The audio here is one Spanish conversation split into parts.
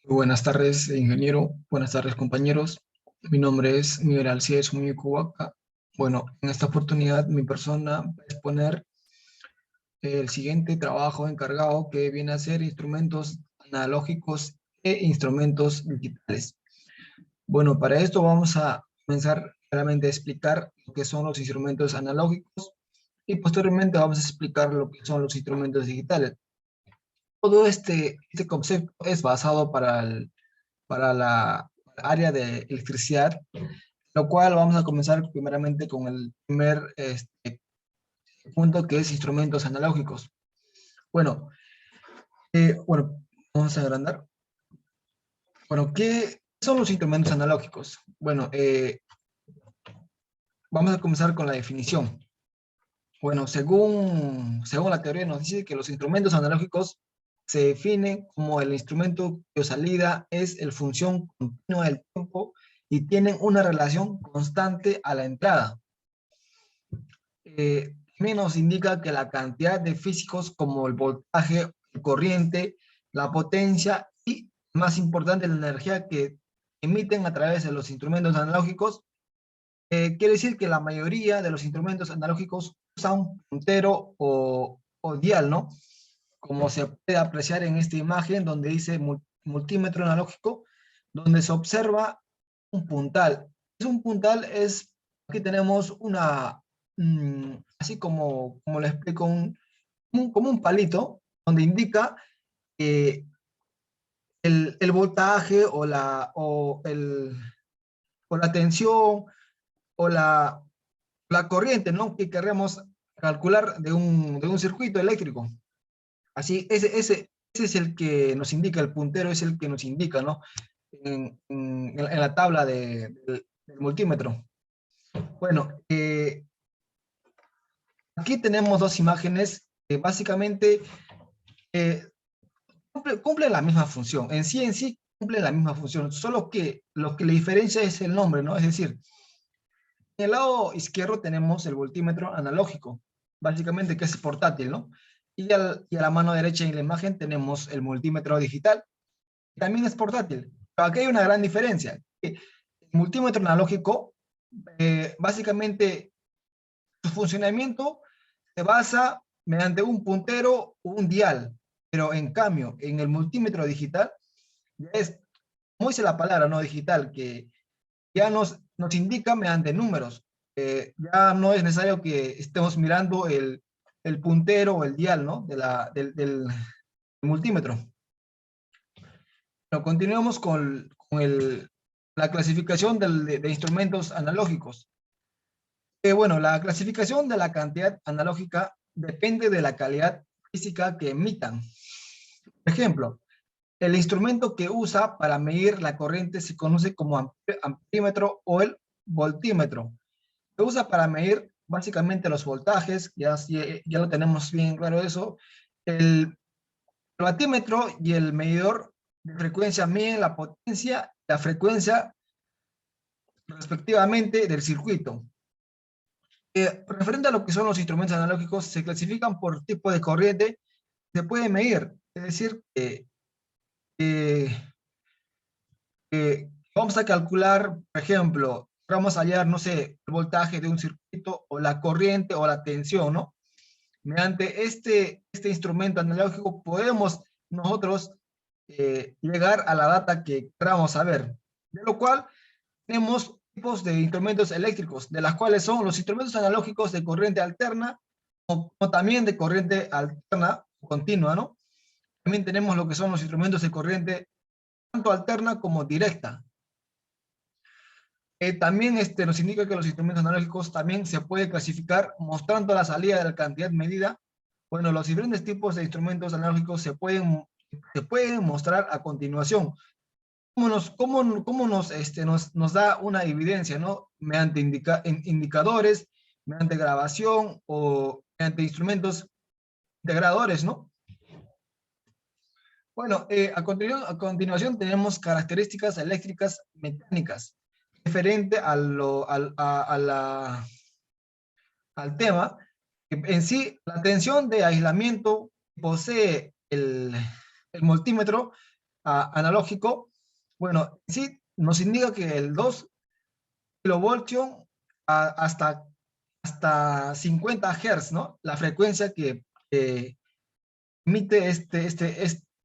Buenas tardes, ingeniero. Buenas tardes, compañeros. Mi nombre es Miguel Alcides Muñoz Huaca. Bueno, en esta oportunidad mi persona va a exponer el siguiente trabajo encargado que viene a ser instrumentos analógicos e instrumentos digitales. Bueno, para esto vamos a comenzar claramente a explicar lo que son los instrumentos analógicos y posteriormente vamos a explicar lo que son los instrumentos digitales. Todo este concepto es basado para la área de electricidad, lo cual vamos a comenzar primeramente con el primer punto que es instrumentos analógicos. Bueno, bueno, vamos a agrandar. Bueno, ¿qué son los instrumentos analógicos? Bueno, vamos a comenzar con la definición. Bueno, según la teoría nos dice que los instrumentos analógicos se definen como el instrumento cuya salida es el función continua del tiempo y tienen una relación constante a la entrada. También nos indica que la cantidad de físicos como el voltaje, el corriente, la potencia y, más importante, la energía que emiten a través de los instrumentos analógicos. Quiere decir que la mayoría de los instrumentos analógicos usan un puntero o dial, ¿no? Como se puede apreciar en esta imagen donde dice multímetro analógico, donde se observa un puntal. Es un puntal, aquí tenemos así como le explico, como un palito, donde indica eh, el voltaje o la tensión o la corriente, ¿no? Que queremos calcular de un circuito eléctrico. Así, ese es el que nos indica, el puntero es el que nos indica, ¿no? En la tabla del multímetro. Bueno, aquí tenemos dos imágenes que básicamente eh, cumplen la misma función. En sí cumplen la misma función, solo que lo que le diferencia es el nombre, ¿no? Es decir, en el lado izquierdo tenemos el voltímetro analógico, básicamente que es portátil, ¿no? Y a la mano derecha en la imagen tenemos el multímetro digital, que también es portátil. Pero aquí hay una gran diferencia. El multímetro analógico, básicamente, su funcionamiento se basa mediante un puntero o un dial, pero en cambio, en el multímetro digital, ya es, como dice la palabra, no digital, que ya nos indica mediante números. Ya no es necesario que estemos mirando el puntero o el dial, ¿no? Del multímetro. Bueno, continuemos con la clasificación de instrumentos analógicos. Bueno, la clasificación de la cantidad analógica depende de la calidad física que emitan. Por ejemplo, el instrumento que usa para medir la corriente se conoce como amperímetro o el voltímetro. Se usa para medir básicamente los voltajes, ya lo tenemos bien claro eso. El batímetro y el medidor de frecuencia miden la potencia y la frecuencia respectivamente del circuito. Referente a lo que son los instrumentos analógicos, se clasifican por tipo de corriente, se puede medir, es decir, eh, vamos a calcular, por ejemplo, vamos a hallar, no sé, el voltaje de un circuito o la corriente o la tensión, ¿no? Mediante este instrumento analógico podemos nosotros llegar a la data que queramos saber, de lo cual tenemos tipos de instrumentos eléctricos, de las cuales son los instrumentos analógicos de corriente alterna o también de corriente alterna continua, ¿no? También tenemos lo que son los instrumentos de corriente tanto alterna como directa. También nos indica que los instrumentos analógicos también se puede clasificar mostrando la salida de la cantidad medida. Bueno, los diferentes tipos de instrumentos analógicos se pueden mostrar a continuación. ¿Cómo nos da una evidencia, ¿no? Mediante indicadores, mediante grabación o mediante instrumentos integradores, ¿no? Bueno, a continuación tenemos características eléctricas mecánicas referente al tema. En sí, la tensión de aislamiento que posee el multímetro analógico, bueno, sí nos indica que el 2 kilovoltio hasta 50 Hz, ¿no? La frecuencia que emite este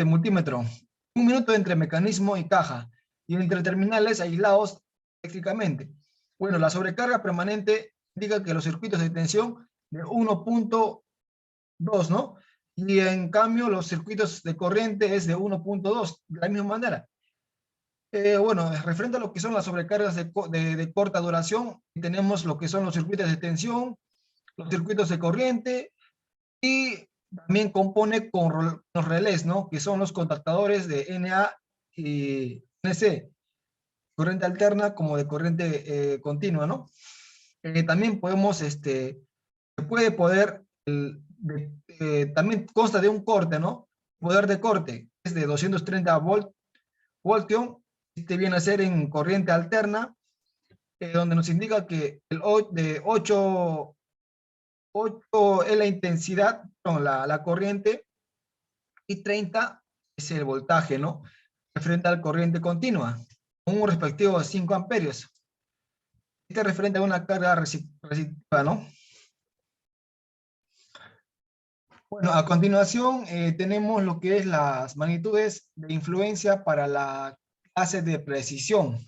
multímetro. Un minuto entre mecanismo y caja, y entre terminales aislados eléctricamente. Bueno, la sobrecarga permanente indica que los circuitos de tensión de 1.2, ¿no? Y en cambio los circuitos de corriente es de 1.2, de la misma manera. Bueno, referente a lo que son las sobrecargas de corta duración, tenemos lo que son los circuitos de tensión, los circuitos de corriente, y también compone con los relés, ¿no? Que son los contactadores de NA y NC, corriente alterna como de corriente continua, ¿no? También podemos, también consta de un corte, ¿no? Poder de corte es de 230 voltios, este viene a ser en corriente alterna, donde nos indica que de 8 es la intensidad, no, la corriente, y 30 es el voltaje, ¿no? Referente a la corriente continua, con un respectivo de 5 amperios. Este es referente a una carga resistiva, ¿no? Bueno, a continuación tenemos lo que es las magnitudes de influencia para la clase de precisión.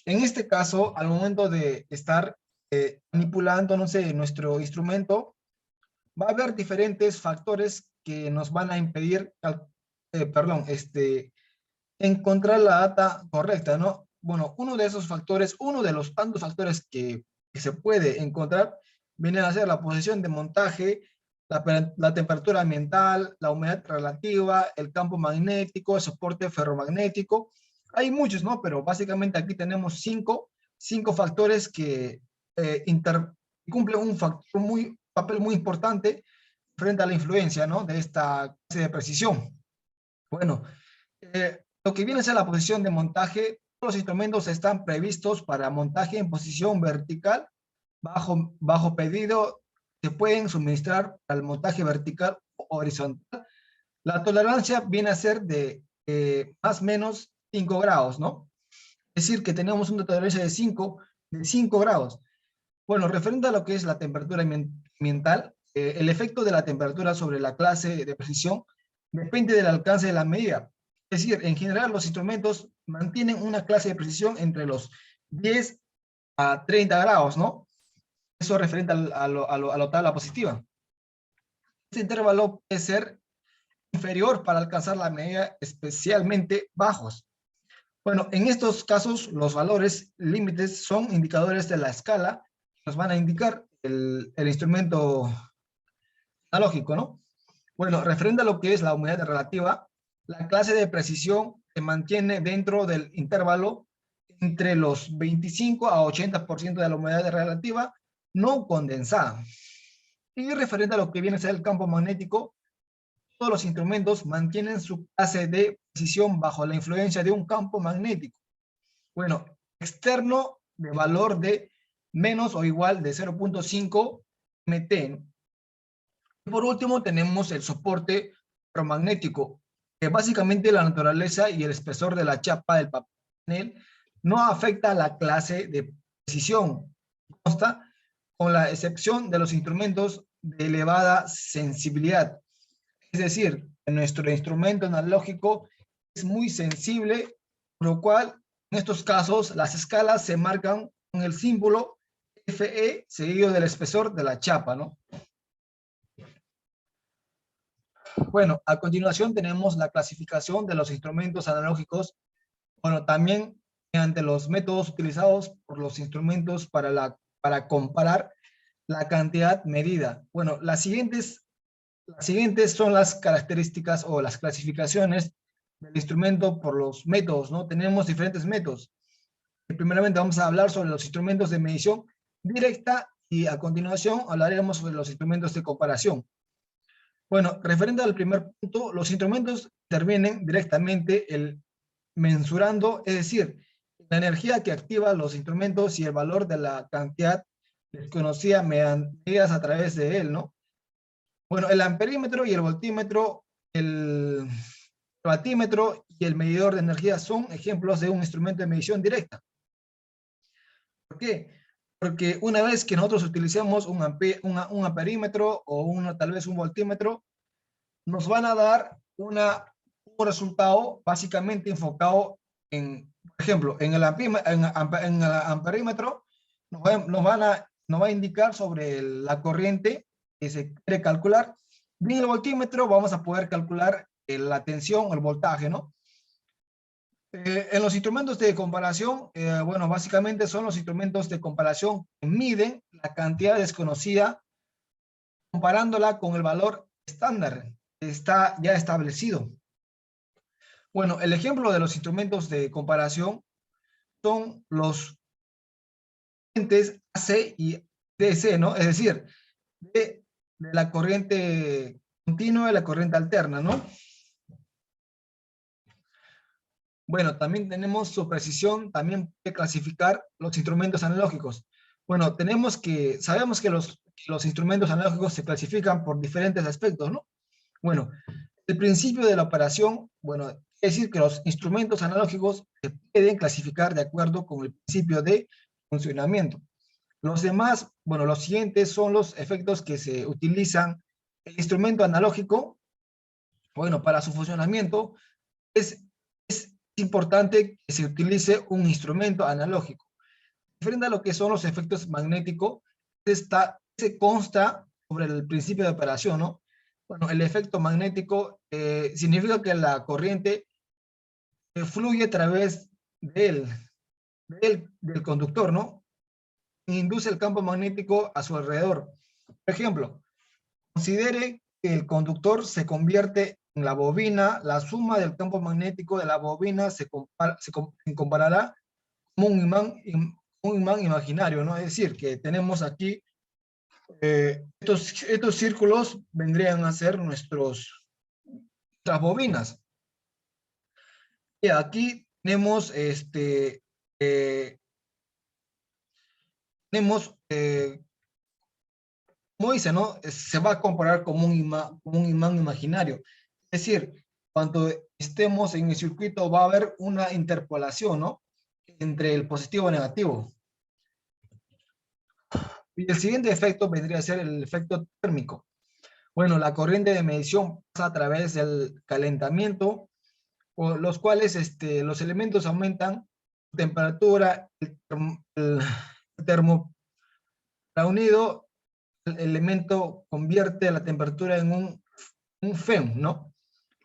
En este caso, al momento de estar manipulando, no sé, nuestro instrumento, va a haber diferentes factores que nos van a impedir, encontrar la data correcta, ¿no? Bueno, uno de esos factores, uno de los tantos factores que se puede encontrar, viene a ser la posición de montaje, la temperatura ambiental, la humedad relativa, el campo magnético, el soporte ferromagnético. Hay muchos, ¿no? Pero básicamente aquí tenemos cinco factores que cumplen un papel muy importante frente a la influencia, ¿no? De esta clase de precisión. Bueno, lo que viene a ser la posición de montaje, todos los instrumentos están previstos para montaje en posición vertical, bajo pedido, se pueden suministrar al montaje vertical o horizontal. La tolerancia viene a ser de más o menos 5 grados, ¿no? Es decir, que tenemos una tolerancia de 5 grados. Bueno, referente a lo que es la temperatura ambiental, el efecto de la temperatura sobre la clase de precisión depende del alcance de la medida. Es decir, en general los instrumentos mantienen una clase de precisión entre los 10 a 30 grados, ¿no? Eso referente a la tabla positiva. Este intervalo puede ser inferior para alcanzar la medida especialmente bajos. Bueno, en estos casos los valores límites son indicadores de la escala, nos van a indicar el instrumento analógico, ¿no? Bueno, referente a lo que es la humedad relativa, la clase de precisión se mantiene dentro del intervalo entre los 25 a 80% de la humedad relativa no condensada. Y referente a lo que viene a ser el campo magnético, todos los instrumentos mantienen su clase de precisión bajo la influencia de un campo magnético. Bueno, externo de valor de menos o igual de 0.5 MT. Y por último tenemos el soporte ferromagnético, que básicamente la naturaleza y el espesor de la chapa del papel no afecta a la clase de precisión, consta con la excepción de los instrumentos de elevada sensibilidad. Es decir, nuestro instrumento analógico es muy sensible, por lo cual en estos casos las escalas se marcan con el símbolo Fe seguido del espesor de la chapa, ¿no? Bueno, a continuación tenemos la clasificación de los instrumentos analógicos, bueno, también mediante los métodos utilizados por los instrumentos para comparar la cantidad medida. Bueno, las siguientes son las características o las clasificaciones del instrumento por los métodos, ¿no? Tenemos diferentes métodos. Primeramente vamos a hablar sobre los instrumentos de medición directa y a continuación hablaremos sobre los instrumentos de comparación. Bueno, referente al primer punto, los instrumentos intervienen directamente mensurando, es decir, la energía que activa los instrumentos y el valor de la cantidad desconocida medidas a través de él, ¿no? Bueno, el amperímetro y el voltímetro, el batímetro y el medidor de energía son ejemplos de un instrumento de medición directa. ¿Por qué? Porque una vez que nosotros utilicemos un amperímetro o tal vez un voltímetro, nos van a dar un resultado básicamente enfocado en, por ejemplo, en el amperímetro, nos va a indicar sobre la corriente que se quiere calcular. Y en el voltímetro vamos a poder calcular la tensión o el voltaje, ¿no? En los instrumentos de comparación, bueno, básicamente son los instrumentos de comparación que miden la cantidad desconocida comparándola con el valor estándar que está ya establecido. Bueno, el ejemplo de los instrumentos de comparación son los corrientes AC y DC, ¿no? Es decir, de la corriente continua y la corriente alterna, ¿no? Bueno, también tenemos su precisión, también puede clasificar los instrumentos analógicos. Bueno, sabemos que los instrumentos analógicos se clasifican por diferentes aspectos, ¿no? Bueno, el principio de la operación, bueno, es decir que los instrumentos analógicos se pueden clasificar de acuerdo con el principio de funcionamiento. Los demás, bueno, los siguientes son los efectos que se utilizan. El instrumento analógico, bueno, para su funcionamiento es importante que se utilice un instrumento analógico. Frente a lo que son los efectos magnéticos, se consta sobre el principio de operación, ¿no? Bueno, el efecto magnético significa que la corriente fluye a través del conductor, ¿no? E induce el campo magnético a su alrededor. Por ejemplo, considere que el conductor se convierte en la bobina, la suma del campo magnético de la bobina se comparará como un imán imaginario, ¿no? Es decir, que tenemos aquí, estos círculos vendrían a ser nuestras bobinas. Y aquí tenemos, como dice, ¿no? Se va a comparar como un imán imaginario. Es decir, cuando estemos en el circuito va a haber una interpolación, ¿no? Entre el positivo y negativo. Y el siguiente efecto vendría a ser el efecto térmico. Bueno, la corriente de medición pasa a través del calentamiento, o los cuales los elementos aumentan temperatura, el termo unido, el elemento convierte la temperatura en un FEM, ¿no?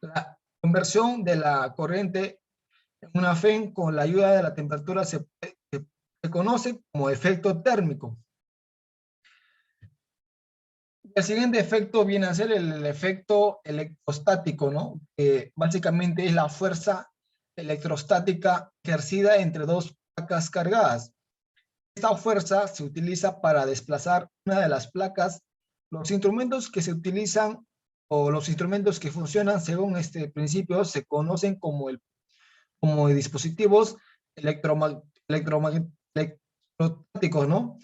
La conversión de la corriente en una FEM con la ayuda de la temperatura se conoce como efecto térmico. El siguiente efecto viene a ser el efecto electrostático, ¿no? Básicamente es la fuerza electrostática ejercida entre dos placas cargadas. Esta fuerza se utiliza para desplazar una de las placas. Los instrumentos que se utilizan o los instrumentos que funcionan según este principio se conocen como dispositivos electrostáticos, ¿no?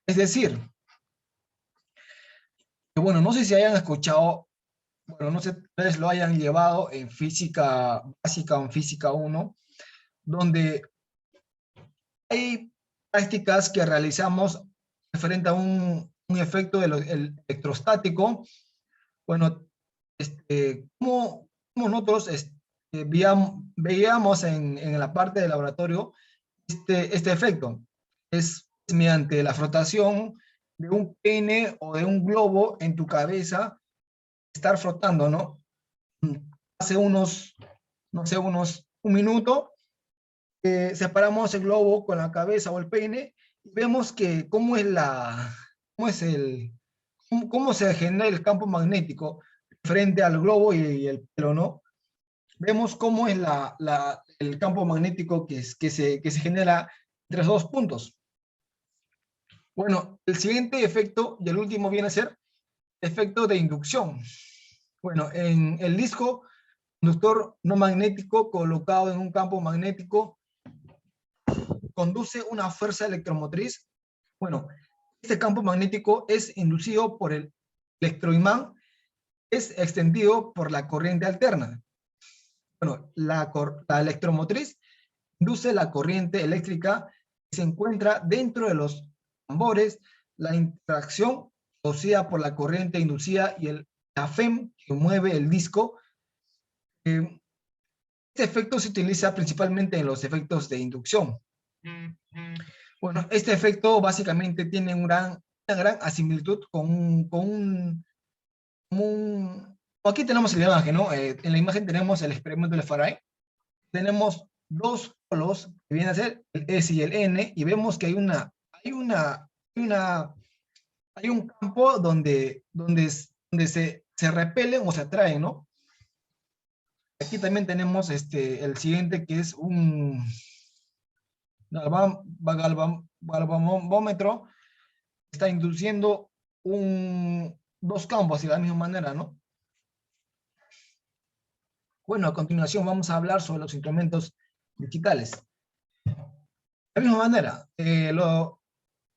Es decir, que bueno, no sé si hayan escuchado, bueno, no sé, tal vez lo hayan llevado en física básica o en física 1, donde hay prácticas que realizamos referente a un efecto electrostático. Bueno, como nosotros veíamos en la parte del laboratorio este efecto. Es mediante la frotación de un pene o de un globo en tu cabeza, estar frotando, ¿no? Hace no sé, un minuto, separamos el globo con la cabeza o el peine y vemos que cómo se genera el campo magnético frente al globo y el pelo, ¿no? Vemos cómo es el campo magnético que se genera entre esos dos puntos. Bueno, el siguiente efecto y el último viene a ser efecto de inducción. Bueno, en el disco conductor no magnético colocado en un campo magnético conduce una fuerza electromotriz. Bueno, este campo magnético es inducido por el electroimán, es extendido por la corriente alterna. Bueno, la electromotriz induce la corriente eléctrica que se encuentra dentro de los tambores, la interacción producida por la corriente inducida y la FEM que mueve el disco. Este efecto se utiliza principalmente en los efectos de inducción. Bueno, este efecto básicamente tiene una gran asimilitud aquí tenemos la imagen, ¿no? En la imagen tenemos el experimento de Faraday. Tenemos dos polos que vienen a ser el S y el N, y vemos que hay un campo donde se repelen o se atraen, ¿no? Aquí también tenemos el siguiente, que es un galvanómetro. Está induciendo dos campos de la misma manera, ¿no? Bueno, a continuación vamos a hablar sobre los instrumentos digitales. De la misma manera,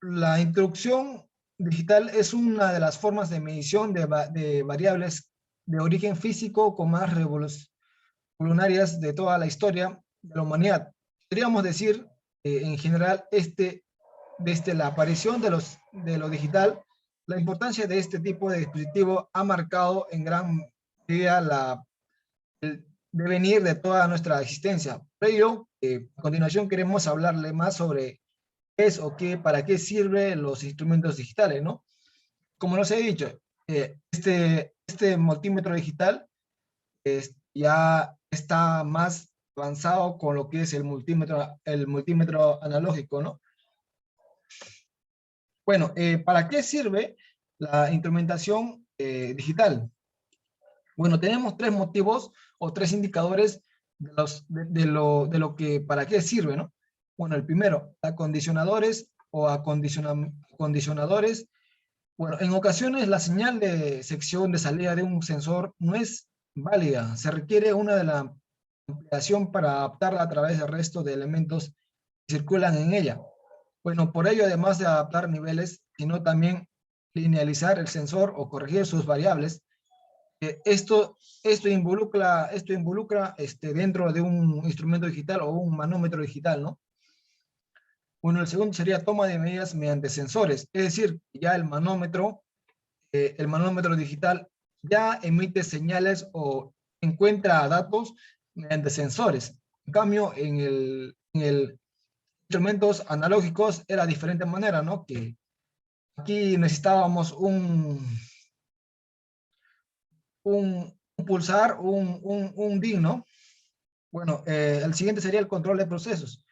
la introducción digital es una de las formas de medición de variables de origen físico con más revolucionarias de toda la historia de la humanidad. Podríamos decir, en general, desde la aparición de lo digital, la importancia de este tipo de dispositivo ha marcado en gran medida el devenir de toda nuestra existencia. Por ello, a continuación queremos hablarle más sobre qué es o para qué sirven los instrumentos digitales, ¿no? Como les he dicho, este multímetro digital ya está más avanzado con lo que es el multímetro analógico, ¿no? Bueno, ¿para qué sirve la instrumentación digital? Bueno, tenemos tres motivos o tres indicadores de lo que, para qué sirve, ¿no? Bueno, el primero, acondicionadores o acondicionadores. Bueno, en ocasiones la señal de sección de salida de un sensor no es válida. Se requiere una de la ampliación para adaptarla a través del resto de elementos que circulan en ella. Bueno, por ello, además de adaptar niveles, sino también linealizar el sensor o corregir sus variables. Esto involucra dentro de un instrumento digital o un manómetro digital, ¿no? Bueno, el segundo sería toma de medidas mediante sensores, es decir, ya el manómetro digital ya emite señales o encuentra datos mediante sensores. En cambio, en el instrumentos analógicos era de diferente manera, ¿no? Que aquí necesitábamos un pulsar, un DIN, ¿no? Bueno, el siguiente sería el control de procesos.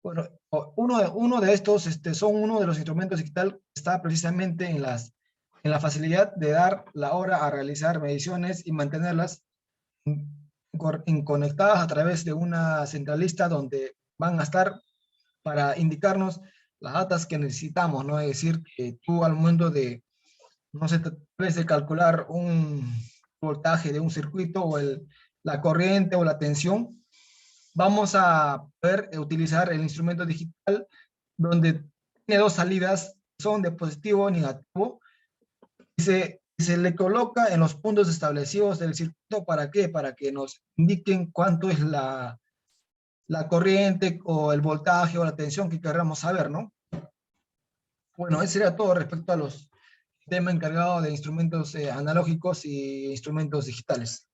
Bueno, uno de estos son uno de los instrumentos digital que está precisamente en la facilidad de dar la hora a realizar mediciones y mantenerlas conectadas a través de una centralista donde van a estar para indicarnos las datas que necesitamos, ¿no? Es decir, que tú al momento de, no sé, tal vez de calcular un voltaje de un circuito o la corriente o la tensión, vamos a poder utilizar el instrumento digital donde tiene dos salidas, son de positivo o negativo, y se le coloca en los puntos establecidos del circuito. ¿Para qué? Para que nos indiquen cuánto es la corriente o el voltaje o la tensión que queramos saber, ¿no? Bueno, eso sería todo respecto a los temas encargados de instrumentos analógicos y instrumentos digitales.